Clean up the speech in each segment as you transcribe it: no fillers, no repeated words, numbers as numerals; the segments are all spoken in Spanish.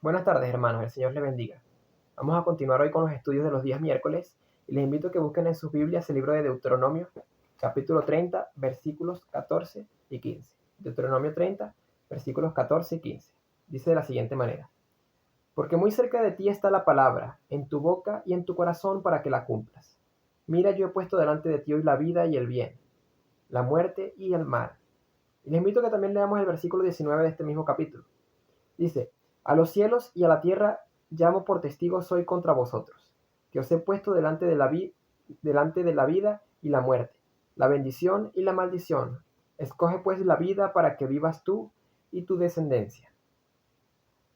Buenas tardes, hermanos. El Señor les bendiga. Vamos a continuar hoy con los estudios de los días miércoles y les invito a que busquen en sus Biblias el libro de Deuteronomio, capítulo 30, versículos 14 y 15. Deuteronomio 30, versículos 14 y 15. Dice de la siguiente manera: Porque muy cerca de ti está la palabra, en tu boca y en tu corazón para que la cumplas. Mira, yo he puesto delante de ti hoy la vida y el bien, la muerte y el mal. Y les invito a que también leamos el versículo 19 de este mismo capítulo. Dice: A los cielos y a la tierra llamo por testigos hoy contra vosotros, que os he puesto delante de la vida y la muerte, la bendición y la maldición. Escoge pues la vida para que vivas tú y tu descendencia.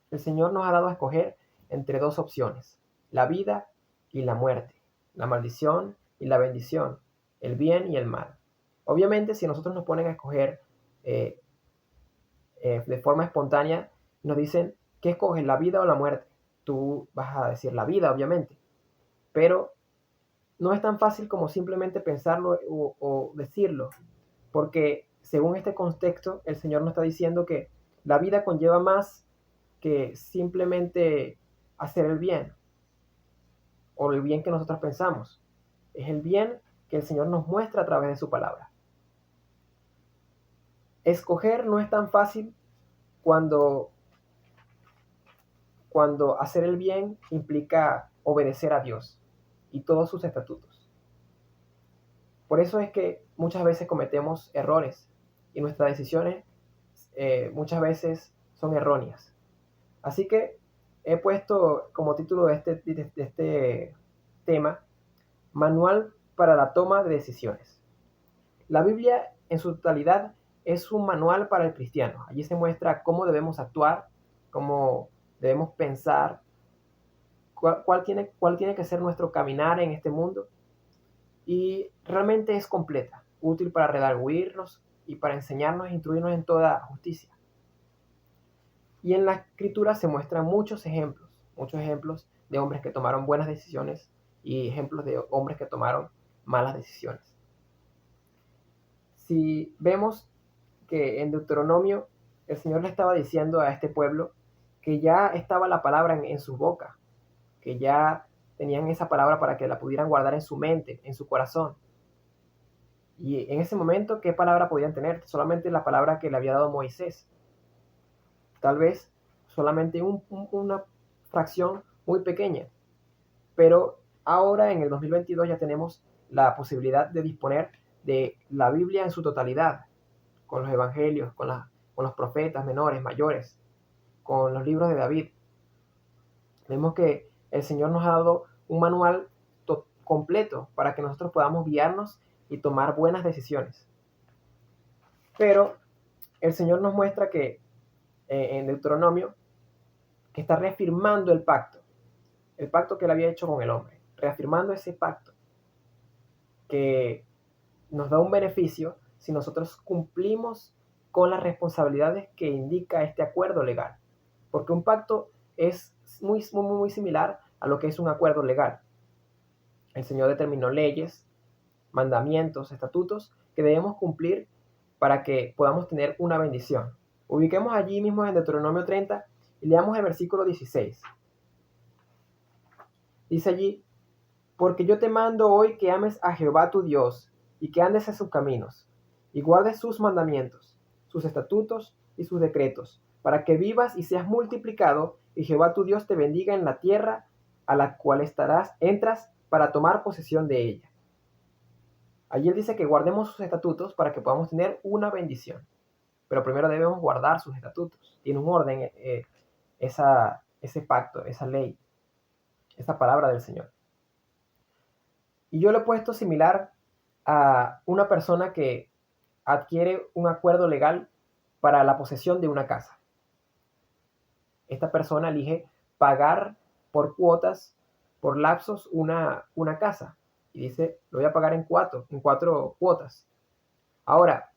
El Señor nos ha dado a escoger entre dos opciones: la vida y la muerte, la maldición y la bendición, el bien y el mal. Obviamente, si nosotros nos ponen a escoger eh, de forma espontánea, nos dicen: ¿qué escoges, la vida o la muerte? Tú vas a decir la vida, obviamente, pero no es tan fácil como simplemente pensarlo o decirlo, porque según este contexto, el Señor nos está diciendo que la vida conlleva más que simplemente hacer el bien o el bien que nosotros pensamos. Es el bien que el Señor nos muestra a través de su palabra. Escoger no es tan fácil cuando hacer el bien implica obedecer a Dios y todos sus estatutos. Por eso es que muchas veces cometemos errores y nuestras decisiones muchas veces son erróneas. Así que he puesto como título de este tema: Manual para la toma de decisiones. La Biblia en su totalidad es un manual para el cristiano. Allí se muestra cómo debemos actuar, cómo debemos pensar, cuál tiene que ser nuestro caminar en este mundo, y realmente es completa, útil para redarguirnos y para enseñarnos e instruirnos en toda justicia. Y en la escritura se muestran muchos ejemplos de hombres que tomaron buenas decisiones y ejemplos de hombres que tomaron malas decisiones. Si vemos que en Deuteronomio el Señor le estaba diciendo a este pueblo que ya estaba la palabra en su boca, que ya tenían esa palabra para que la pudieran guardar en su mente, en su corazón. Y en ese momento, ¿qué palabra podían tener? Solamente la palabra que le había dado Moisés. Tal vez solamente una fracción muy pequeña. Pero ahora en el 2022 ya tenemos la posibilidad de disponer de la Biblia en su totalidad, con los evangelios, con los profetas menores, mayores, con los libros de David. Vemos que el Señor nos ha dado un manual completo para que nosotros podamos guiarnos y tomar buenas decisiones. Pero el Señor nos muestra que en Deuteronomio, que está reafirmando el pacto que él había hecho con el hombre, reafirmando ese pacto que nos da un beneficio si nosotros cumplimos con las responsabilidades que indica este acuerdo legal. Porque un pacto es muy similar a lo que es un acuerdo legal. El Señor determinó leyes, mandamientos, estatutos que debemos cumplir para que podamos tener una bendición. Ubiquemos allí mismo en Deuteronomio 30 y leamos el versículo 16. Dice allí: Porque yo te mando hoy que ames a Jehová tu Dios, y que andes en sus caminos, y guardes sus mandamientos, sus estatutos y sus decretos, para que vivas y seas multiplicado, y Jehová tu Dios te bendiga en la tierra a la cual entras para tomar posesión de ella. Allí él dice que guardemos sus estatutos para que podamos tener una bendición. Pero primero debemos guardar sus estatutos. Tiene un orden ese pacto, esa ley, esa palabra del Señor. Y yo lo he puesto similar a una persona que adquiere un acuerdo legal para la posesión de una casa. Esta persona elige pagar por cuotas, por lapsos, una casa. Y dice: lo voy a pagar en cuatro cuotas. Ahora,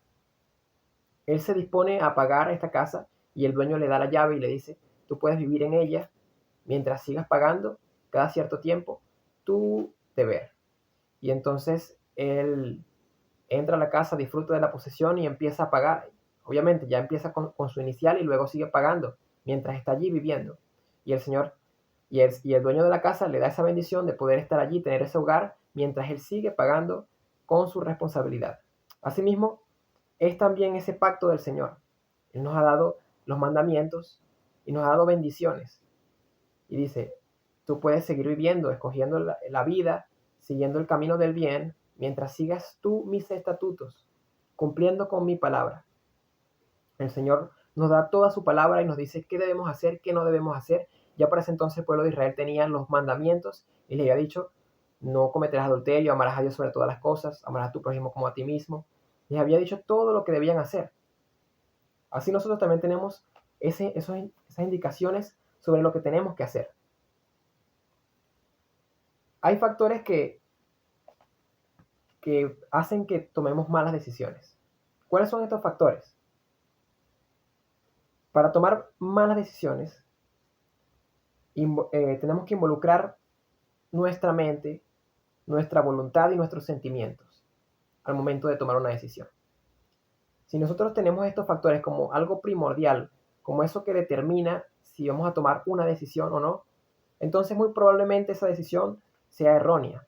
él se dispone a pagar esta casa y el dueño le da la llave y le dice: tú puedes vivir en ella mientras sigas pagando cada cierto tiempo tu deber. Y entonces él entra a la casa, disfruta de la posesión y empieza a pagar. Obviamente ya empieza con su inicial y luego sigue pagando mientras está allí viviendo. Y el Señor y el dueño de la casa le da esa bendición de poder estar allí, tener ese hogar, mientras él sigue pagando con su responsabilidad. Asimismo, es también ese pacto del Señor. Él nos ha dado los mandamientos y nos ha dado bendiciones. Y dice, tú puedes seguir viviendo, escogiendo la vida, siguiendo el camino del bien, mientras sigas tú mis estatutos, cumpliendo con mi palabra. El Señor nos da toda su palabra y nos dice qué debemos hacer, qué no debemos hacer. Ya para ese entonces el pueblo de Israel tenía los mandamientos y le había dicho, no cometerás adulterio, amarás a Dios sobre todas las cosas, amarás a tu prójimo como a ti mismo. Les había dicho todo lo que debían hacer. Así nosotros también tenemos esas indicaciones sobre lo que tenemos que hacer. Hay factores que hacen que tomemos malas decisiones. ¿Cuáles son estos factores? Para tomar malas decisiones, tenemos que involucrar nuestra mente, nuestra voluntad y nuestros sentimientos al momento de tomar una decisión. Si nosotros tenemos estos factores como algo primordial, como eso que determina si vamos a tomar una decisión o no, entonces muy probablemente esa decisión sea errónea,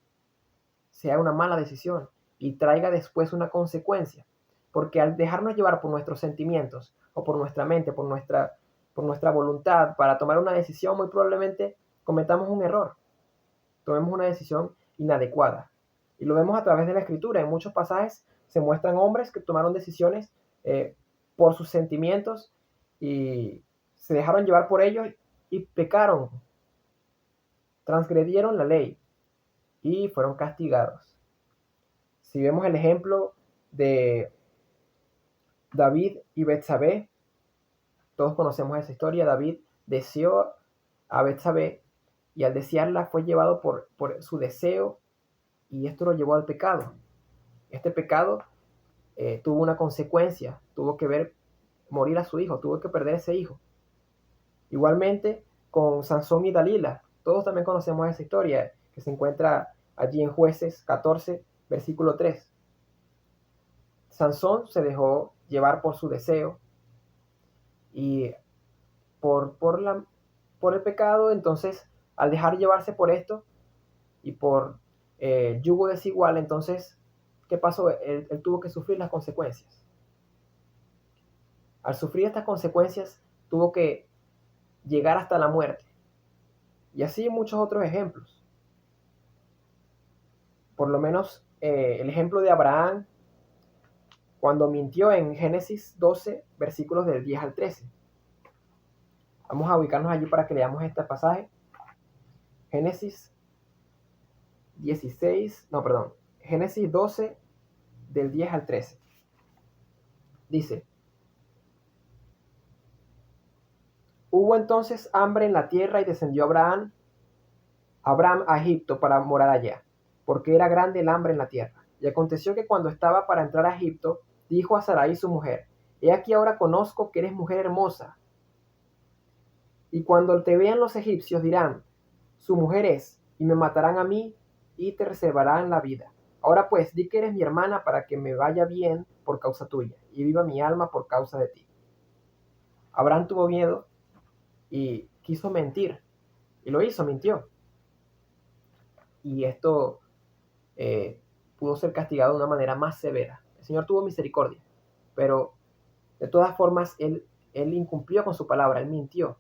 sea una mala decisión y traiga después una consecuencia. Porque al dejarnos llevar por nuestros sentimientos o por nuestra mente, por nuestra voluntad para tomar una decisión, muy probablemente cometamos un error, tomemos una decisión inadecuada. Y lo vemos a través de la escritura. En muchos pasajes se muestran hombres que tomaron decisiones por sus sentimientos y se dejaron llevar por ellos y pecaron, transgredieron la ley y fueron castigados. Si vemos el ejemplo de David y Betsabé, todos conocemos esa historia. David deseó a Betsabé y al desearla fue llevado por su deseo y esto lo llevó al pecado. Este pecado tuvo una consecuencia, tuvo que ver morir a su hijo, tuvo que perder ese hijo. Igualmente con Sansón y Dalila, todos también conocemos esa historia que se encuentra allí en Jueces 14, versículo 3. Sansón se dejó llevar por su deseo y por el pecado, entonces al dejar llevarse por esto y por yugo desigual, entonces, ¿qué pasó? Él tuvo que sufrir las consecuencias. Al sufrir estas consecuencias, tuvo que llegar hasta la muerte. Y así muchos otros ejemplos. Por lo menos el ejemplo de Abraham, cuando mintió en Génesis 12, versículos del 10 al 13. Vamos a ubicarnos allí para que leamos este pasaje. Génesis 12, del 10 al 13. Dice, hubo entonces hambre en la tierra y descendió Abraham a Egipto para morar allá, porque era grande el hambre en la tierra. Y aconteció que cuando estaba para entrar a Egipto, dijo a Sarai su mujer, he aquí ahora conozco que eres mujer hermosa. Y cuando te vean los egipcios dirán, su mujer es, y me matarán a mí, y te reservarán la vida. Ahora pues, di que eres mi hermana para que me vaya bien por causa tuya, y viva mi alma por causa de ti. Abraham tuvo miedo y quiso mentir, y lo hizo, mintió. Y esto pudo ser castigado de una manera más severa. El Señor tuvo misericordia, pero de todas formas él incumplió con su palabra, él mintió.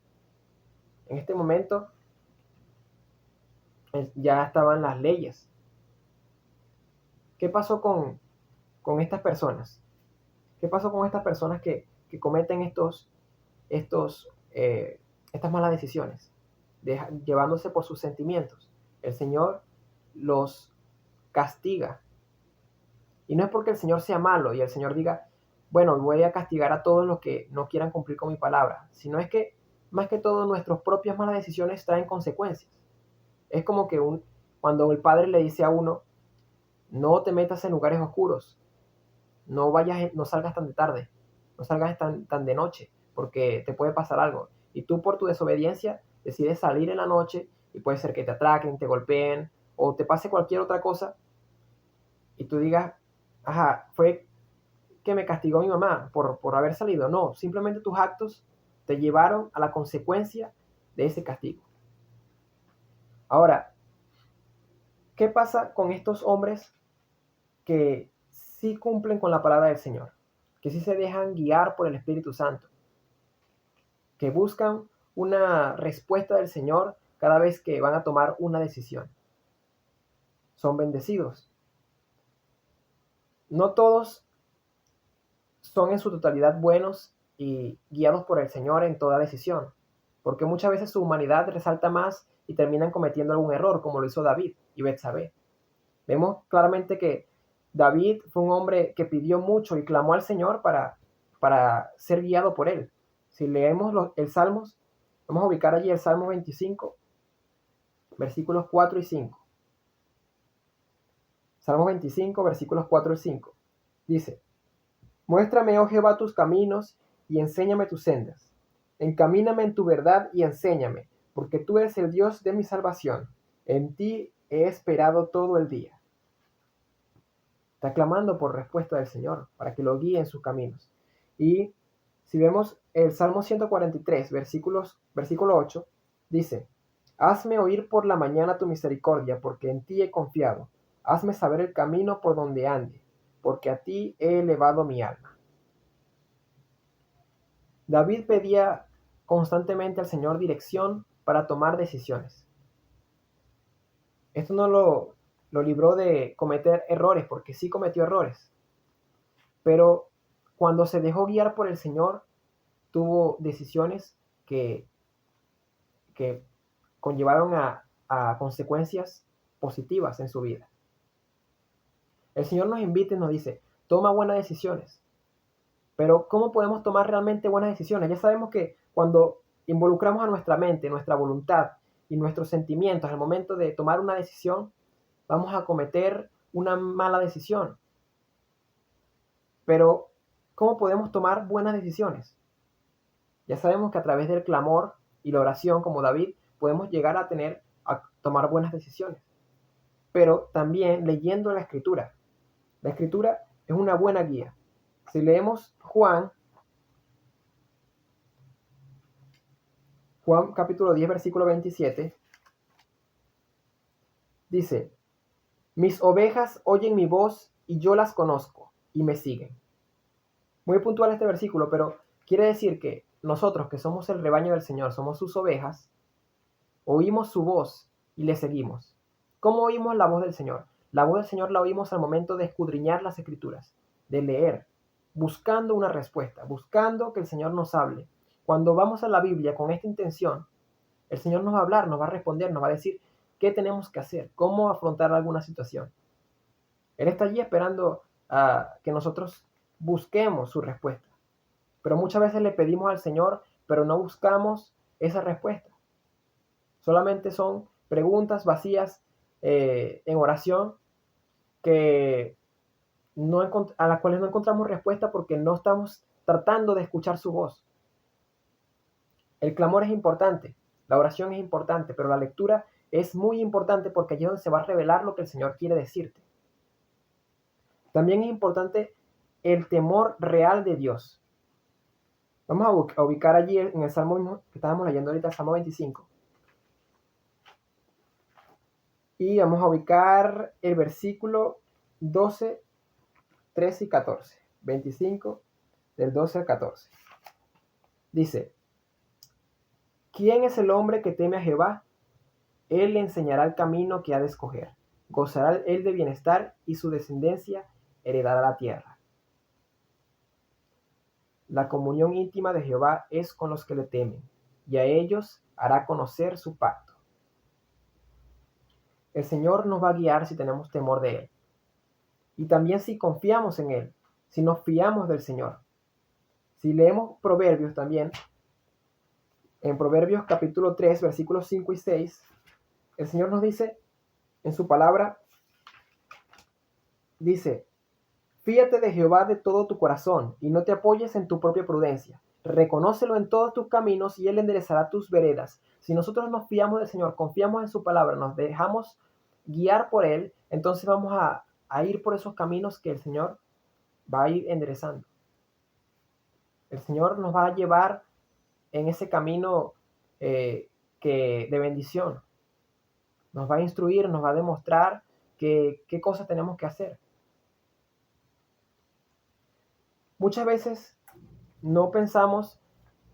En este momento ya estaban las leyes. ¿Qué pasó con estas personas? ¿Qué pasó con estas personas que cometen estas malas decisiones, llevándose por sus sentimientos? El Señor los castiga. Y no es porque el Señor sea malo y el Señor diga, bueno, voy a castigar a todos los que no quieran cumplir con mi palabra, sino es que más que todo nuestras propias malas decisiones traen consecuencias. Es como que cuando el padre le dice a uno, no te metas en lugares oscuros, no salgas tan de tarde, no salgas tan de noche, porque te puede pasar algo. Y tú por tu desobediencia decides salir en la noche y puede ser que te atraquen, te golpeen o te pase cualquier otra cosa y tú digas, ajá, fue que me castigó mi mamá por haber salido. No, simplemente tus actos te llevaron a la consecuencia de ese castigo. Ahora, ¿qué pasa con estos hombres que sí cumplen con la palabra del Señor? Que sí se dejan guiar por el Espíritu Santo, que buscan una respuesta del Señor cada vez que van a tomar una decisión. Son bendecidos. No todos son en su totalidad buenos y guiados por el Señor en toda decisión, porque muchas veces su humanidad resalta más y terminan cometiendo algún error, como lo hizo David y Betsabé. Vemos claramente que David fue un hombre que pidió mucho y clamó al Señor para ser guiado por él. Si leemos el Salmos, vamos a ubicar allí el Salmo 25, versículos 4 y 5. Salmo 25, versículos 4 y 5. Dice: Muéstrame, oh Jehová, tus caminos y enséñame tus sendas. Encamíname en tu verdad y enséñame, porque tú eres el Dios de mi salvación. En ti he esperado todo el día. Está clamando por respuesta del Señor, para que lo guíe en sus caminos. Y si vemos el Salmo 143, versículo 8, dice: Hazme oír por la mañana tu misericordia, porque en ti he confiado. Hazme saber el camino por donde ande, porque a ti he elevado mi alma. David pedía constantemente al Señor dirección para tomar decisiones. Esto no lo libró de cometer errores, porque sí cometió errores. Pero cuando se dejó guiar por el Señor, tuvo decisiones que conllevaron a consecuencias positivas en su vida. El Señor nos invita y nos dice: toma buenas decisiones. Pero ¿cómo podemos tomar realmente buenas decisiones? Ya sabemos que cuando involucramos a nuestra mente, nuestra voluntad y nuestros sentimientos al momento de tomar una decisión, vamos a cometer una mala decisión. Pero ¿cómo podemos tomar buenas decisiones? Ya sabemos que a través del clamor y la oración, como David, podemos llegar a tomar buenas decisiones. Pero también leyendo la Escritura. La Escritura es una buena guía. Si leemos Juan capítulo 10, versículo 27, dice: Mis ovejas oyen mi voz y yo las conozco y me siguen. Muy puntual este versículo, pero quiere decir que nosotros, que somos el rebaño del Señor, somos sus ovejas, oímos su voz y le seguimos. ¿Cómo oímos la voz del Señor? La voz del Señor la oímos al momento de escudriñar las Escrituras, de leer, buscando una respuesta, buscando que el Señor nos hable. Cuando vamos a la Biblia con esta intención, el Señor nos va a hablar, nos va a responder, nos va a decir qué tenemos que hacer, cómo afrontar alguna situación. Él está allí esperando a que nosotros busquemos su respuesta. Pero muchas veces le pedimos al Señor, pero no buscamos esa respuesta. Solamente son preguntas vacías en oración a las cuales no encontramos respuesta porque no estamos tratando de escuchar su voz. El clamor es importante, la oración es importante, pero la lectura es muy importante porque allí es donde se va a revelar lo que el Señor quiere decirte. También es importante el temor real de Dios. Vamos a ubicar allí en el Salmo mismo que estábamos leyendo ahorita, el Salmo 25. Y vamos a ubicar el versículo 12, 13 y 14. 25, del 12 al 14. Dice: ¿Quién es el hombre que teme a Jehová? Él le enseñará el camino que ha de escoger. Gozará él de bienestar y su descendencia heredará la tierra. La comunión íntima de Jehová es con los que le temen, y a ellos hará conocer su pacto. El Señor nos va a guiar si tenemos temor de Él. Y también si confiamos en Él, si nos fiamos del Señor. Si leemos Proverbios también, en Proverbios capítulo 3, versículos 5 y 6, el Señor nos dice en su palabra, dice: Fíate de Jehová de todo tu corazón y no te apoyes en tu propia prudencia. Reconócelo en todos tus caminos y Él enderezará tus veredas. Si nosotros nos fiamos del Señor, confiamos en su palabra, nos dejamos guiar por Él, entonces vamos a ir por esos caminos que el Señor va a ir enderezando. El Señor nos va a llevar en ese camino de bendición. Nos va a instruir, nos va a demostrar qué cosas tenemos que hacer. Muchas veces no pensamos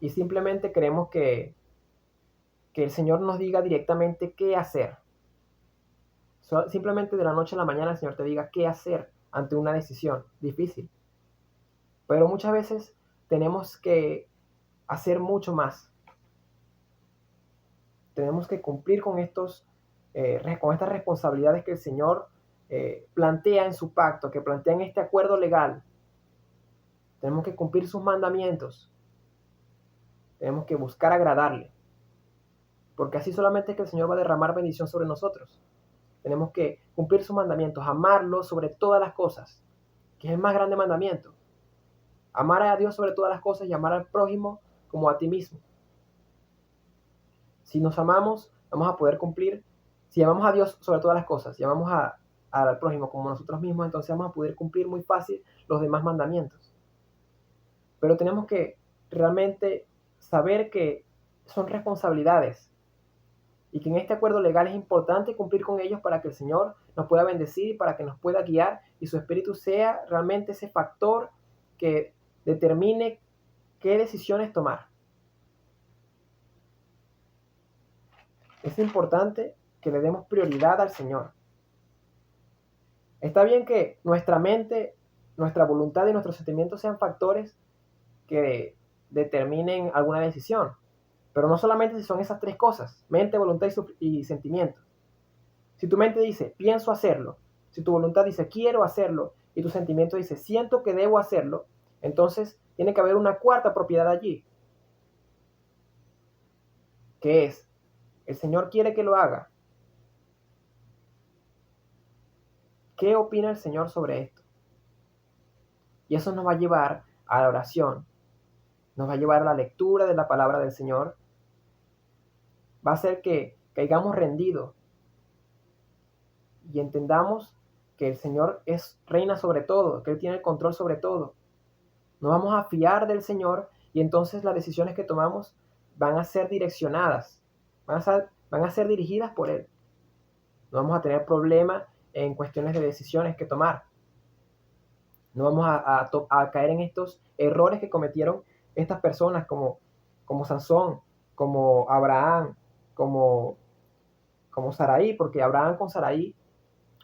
y simplemente queremos que el Señor nos diga directamente qué hacer. Simplemente de la noche a la mañana el Señor te diga qué hacer ante una decisión difícil. Pero muchas veces tenemos que hacer mucho más. Tenemos que cumplir con estas responsabilidades que el Señor plantea en su pacto, que plantea en este acuerdo legal. Tenemos que cumplir sus mandamientos. Tenemos que buscar agradarle. Porque así solamente es que el Señor va a derramar bendición sobre nosotros. Tenemos que cumplir sus mandamientos, amarlo sobre todas las cosas, que es el más grande mandamiento. Amar a Dios sobre todas las cosas y amar al prójimo como a ti mismo. Si nos amamos, vamos a poder cumplir. Si amamos a Dios sobre todas las cosas y amamos al prójimo como nosotros mismos, entonces vamos a poder cumplir muy fácil los demás mandamientos. Pero tenemos que realmente saber que son responsabilidades y que en este acuerdo legal es importante cumplir con ellos para que el Señor nos pueda bendecir y para que nos pueda guiar y su Espíritu sea realmente ese factor que determine qué decisiones tomar. Es importante que le demos prioridad al Señor. Está bien que nuestra mente, nuestra voluntad y nuestros sentimientos sean factores que determinen alguna decisión, pero no solamente si son esas tres cosas, mente, voluntad y sentimiento. Si tu mente dice, pienso hacerlo, si tu voluntad dice, quiero hacerlo, y tu sentimiento dice, siento que debo hacerlo, entonces tiene que haber una cuarta propiedad allí, que es, el Señor quiere que lo haga. ¿Qué opina el Señor sobre esto? Y eso nos va a llevar a la oración, nos va a llevar a la lectura de la palabra del Señor, va a hacer que caigamos rendidos y entendamos que el Señor reina sobre todo, que Él tiene el control sobre todo. Nos vamos a fiar del Señor y entonces las decisiones que tomamos van a ser direccionadas, van a ser dirigidas por Él. No vamos a tener problemas en cuestiones de decisiones que tomar. No vamos a caer en estos errores que cometieron estas personas como Sansón, como Abraham, como Sarai, porque Abraham con Sarai,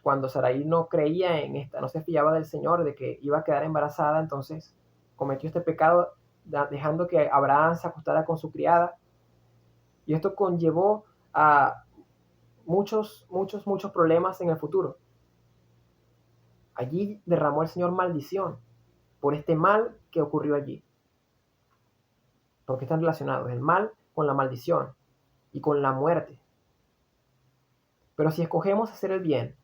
cuando Sarai no creía en esta, no se fiaba del Señor, de que iba a quedar embarazada, entonces cometió este pecado dejando que Abraham se acostara con su criada. Y esto conllevó a muchos problemas en el futuro. Allí derramó el Señor maldición por este mal que ocurrió allí. Porque están relacionados el mal con la maldición y con la muerte. Pero si escogemos hacer el bien,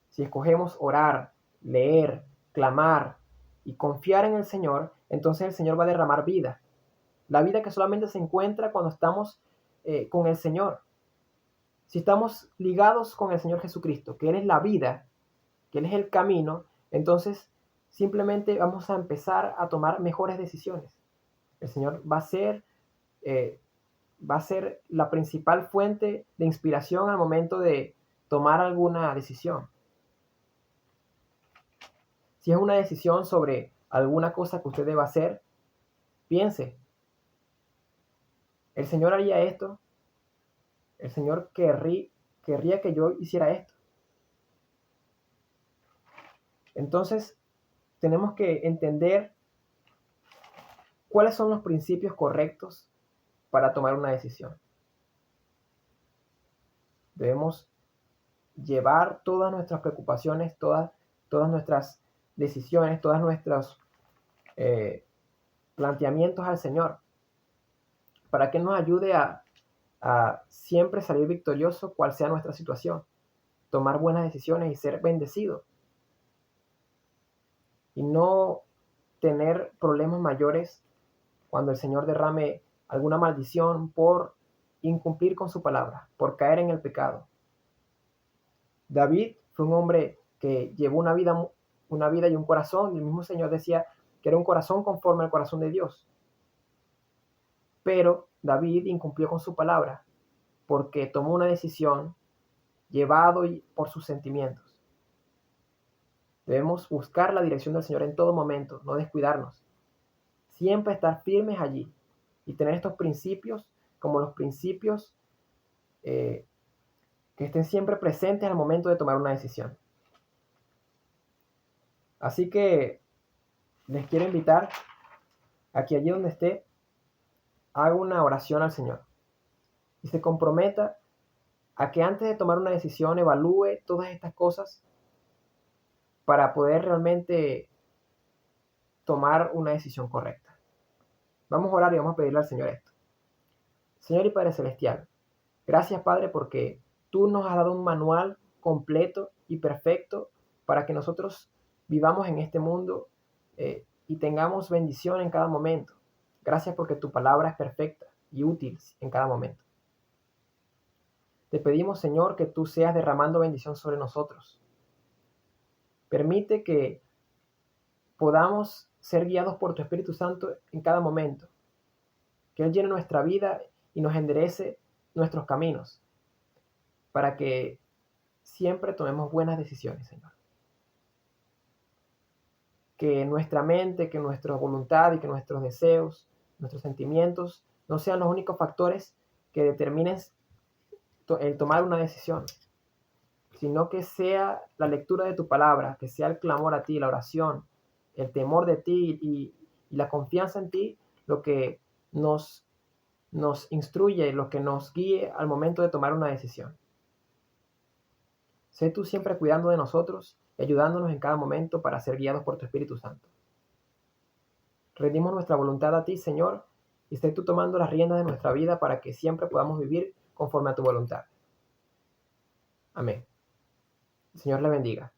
si escogemos orar, leer, clamar y confiar en el Señor, entonces el Señor va a derramar vida. La vida que solamente se encuentra cuando estamos con el Señor. Si estamos ligados con el Señor Jesucristo, que Él es la vida, que Él es el camino, entonces simplemente vamos a empezar a tomar mejores decisiones. El Señor va a ser la principal fuente de inspiración al momento de tomar alguna decisión. Si es una decisión sobre alguna cosa que usted deba hacer, piense, ¿el Señor haría esto? ¿El Señor querría que yo hiciera esto? Entonces, tenemos que entender cuáles son los principios correctos para tomar una decisión. Debemos llevar todas nuestras preocupaciones, todas nuestras decisiones, todos nuestros planteamientos al Señor, para que nos ayude a siempre salir victorioso, cual sea nuestra situación, tomar buenas decisiones y ser bendecido, y no tener problemas mayores cuando el Señor derrame alguna maldición por incumplir con su palabra, por caer en el pecado. David fue un hombre que llevó una vida y un corazón, y el mismo Señor decía que era un corazón conforme al corazón de Dios. Pero David incumplió con su palabra porque tomó una decisión llevado por sus sentimientos. Debemos buscar la dirección del Señor en todo momento, no descuidarnos. Siempre estar firmes allí y tener estos principios como los principios que estén siempre presentes al momento de tomar una decisión. Así que les quiero invitar a que allí donde esté haga una oración al Señor y se comprometa a que antes de tomar una decisión evalúe todas estas cosas para poder realmente tomar una decisión correcta. Vamos a orar y vamos a pedirle al Señor esto. Señor y Padre Celestial, gracias Padre porque tú nos has dado un manual completo y perfecto para que nosotros vivamos en este mundo y tengamos bendición en cada momento. Gracias porque tu palabra es perfecta y útil en cada momento. Te pedimos, Señor, que tú seas derramando bendición sobre nosotros. Permite que podamos ser guiados por tu Espíritu Santo en cada momento. Que Él llene nuestra vida y nos enderece nuestros caminos para que siempre tomemos buenas decisiones, Señor. Que nuestra mente, que nuestra voluntad y que nuestros deseos, nuestros sentimientos no sean los únicos factores que determinen el tomar una decisión, sino que sea la lectura de tu palabra, que sea el clamor a ti, la oración, el temor de ti y la confianza en ti, lo que nos instruye, lo que nos guíe al momento de tomar una decisión. Sé tú siempre cuidando de nosotros y ayudándonos en cada momento para ser guiados por tu Espíritu Santo. Rendimos nuestra voluntad a ti, Señor, y sé tú tomando las riendas de nuestra vida para que siempre podamos vivir conforme a tu voluntad. Amén. El Señor le bendiga.